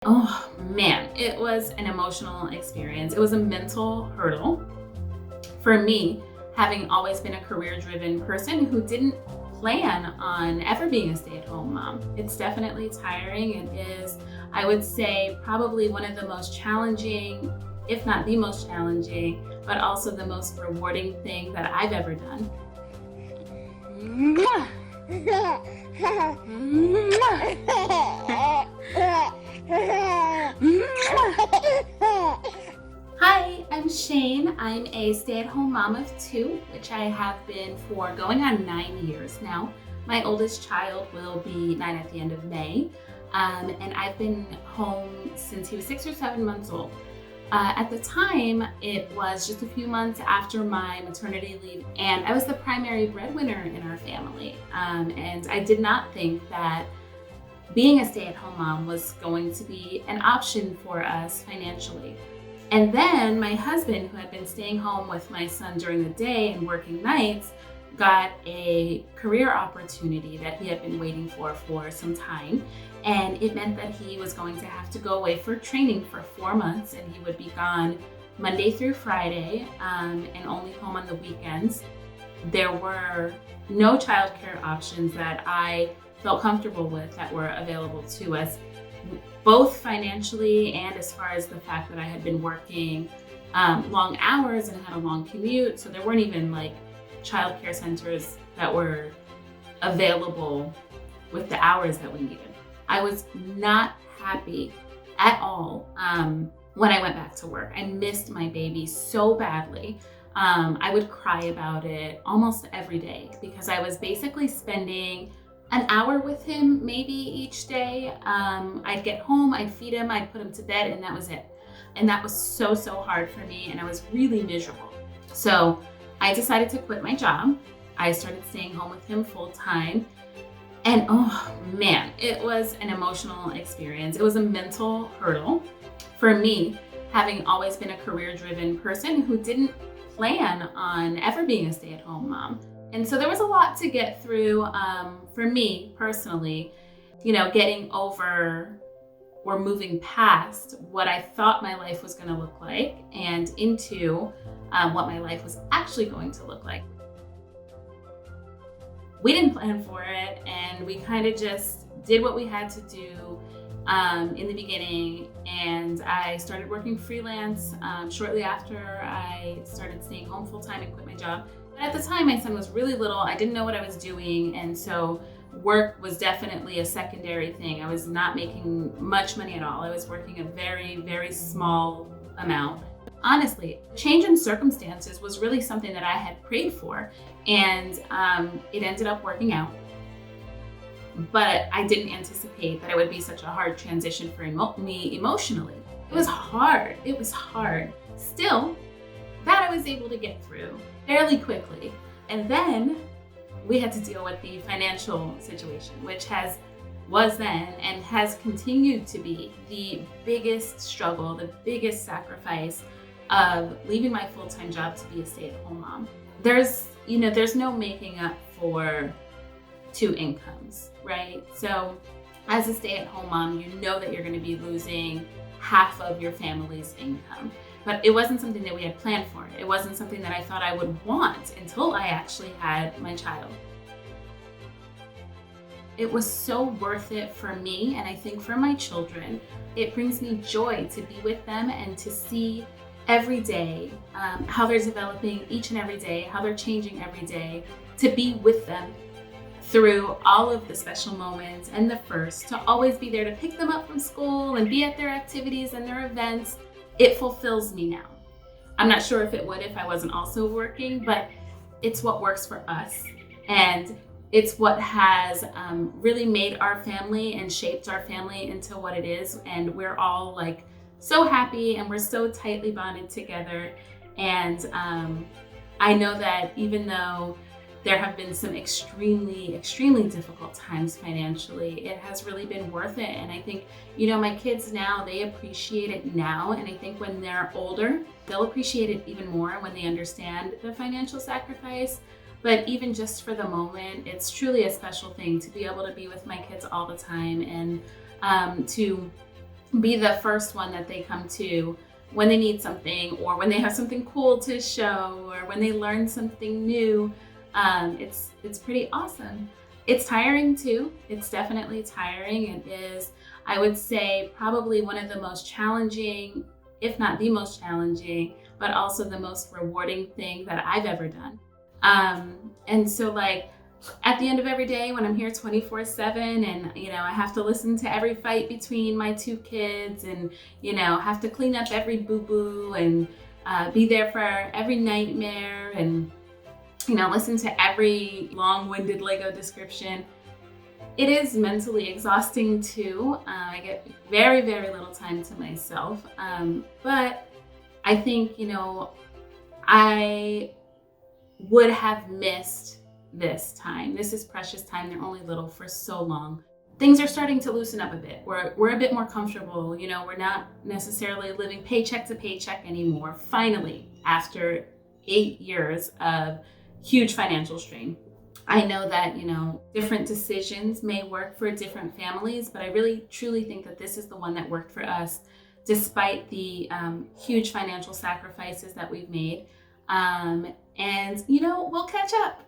Oh man, it was an emotional experience. It was a mental hurdle for me, having always been a career-driven person who didn't plan on ever being a stay-at-home mom. It's definitely tiring. It is, I would say, probably one of the most challenging, if not the most challenging, but also the most rewarding thing that I've ever done. Hi, I'm Shayne. I'm a stay-at-home mom of two, which I have been for going on 9 years now. My oldest child will be 9 at the end of May, and I've been home since he was 6 or 7 months old. At the time, it was just a few months after my maternity leave, and I was the primary breadwinner in our family. And I did not think that being a stay-at-home mom was going to be an option for us financially. And then my husband, who had been staying home with my son during the day and working nights, got a career opportunity that he had been waiting for some time. And it meant that he was going to have to go away for training for 4 months, and he would be gone Monday through Friday, and only home on the weekends. There were no childcare options that I felt comfortable with that were available to us, both financially and as far as the fact that I had been working long hours and had a long commute. So there weren't even like childcare centers that were available with the hours that we needed. I was not happy at all when I went back to work. I missed my baby so badly. I would cry about it almost every day because I was basically spending an hour with him maybe each day. I'd get home, I'd feed him, I'd put him to bed, and that was it. And that was so hard for me, and I was really miserable. So I decided to quit my job. I started staying home with him full time. And oh man, it was an emotional experience. It was a mental hurdle for me, having always been a career-driven person who didn't plan on ever being a stay-at-home mom. And so there was a lot to get through for me personally, getting over or moving past what I thought my life was going to look like and into what my life was actually going to look like. We didn't plan for it, and we kind of just did what we had to do in the beginning. And I started working freelance shortly after I started staying home full time and quit my job. But at the time, my son was really little. I didn't know what I was doing, and so work was definitely a secondary thing. I was not making much money at all. I was working a very small amount. Honestly, change in circumstances was really something that I had prayed for, and it ended up working out. But I didn't anticipate that it would be such a hard transition for me emotionally. It was hard. It was hard. Still, that I was able to get through fairly quickly. And then we had to deal with the financial situation, which was then and has continued to be the biggest struggle, the biggest sacrifice of leaving my full-time job to be a stay-at-home mom. There's no making up for two incomes, right? So as a stay-at-home mom, you know that you're going to be losing half of your family's income. But it wasn't something that we had planned for. It wasn't something that I thought I would want until I actually had my child. It was so worth it for me, and I think for my children. It brings me joy to be with them and to see every day how they're developing each and every day, how they're changing every day, to be with them through all of the special moments and the first, to always be there to pick them up from school and be at their activities and their events. It fulfills me now. I'm not sure if it would if I wasn't also working, but it's what works for us. And it's what has really made our family and shaped our family into what it is. And we're all like so happy, and we're so tightly bonded together. And I know that even though there have been some extremely difficult times financially, it has really been worth it. And I think, my kids now, they appreciate it now. And I think when they're older, they'll appreciate it even more when they understand the financial sacrifice. But even just for the moment, it's truly a special thing to be able to be with my kids all the time and to be the first one that they come to when they need something, or when they have something cool to show, or when they learn something new. It's pretty awesome. It's tiring too. It's definitely tiring. It is, I would say, probably one of the most challenging, if not the most challenging, but also the most rewarding thing that I've ever done. And so like at the end of every day when I'm here 24/7, and I have to listen to every fight between my two kids, and have to clean up every boo-boo, and be there for every nightmare, and listen to every long-winded Lego description. It is mentally exhausting too. I get very, very little time to myself. But I think, I would have missed this time. This is precious time. They're only little for so long. Things are starting to loosen up a bit. We're a bit more comfortable. We're not necessarily living paycheck to paycheck anymore. Finally, after 8 years of huge financial strain. I know that, different decisions may work for different families, but I really truly think that this is the one that worked for us, despite the huge financial sacrifices that we've made. And, we'll catch up.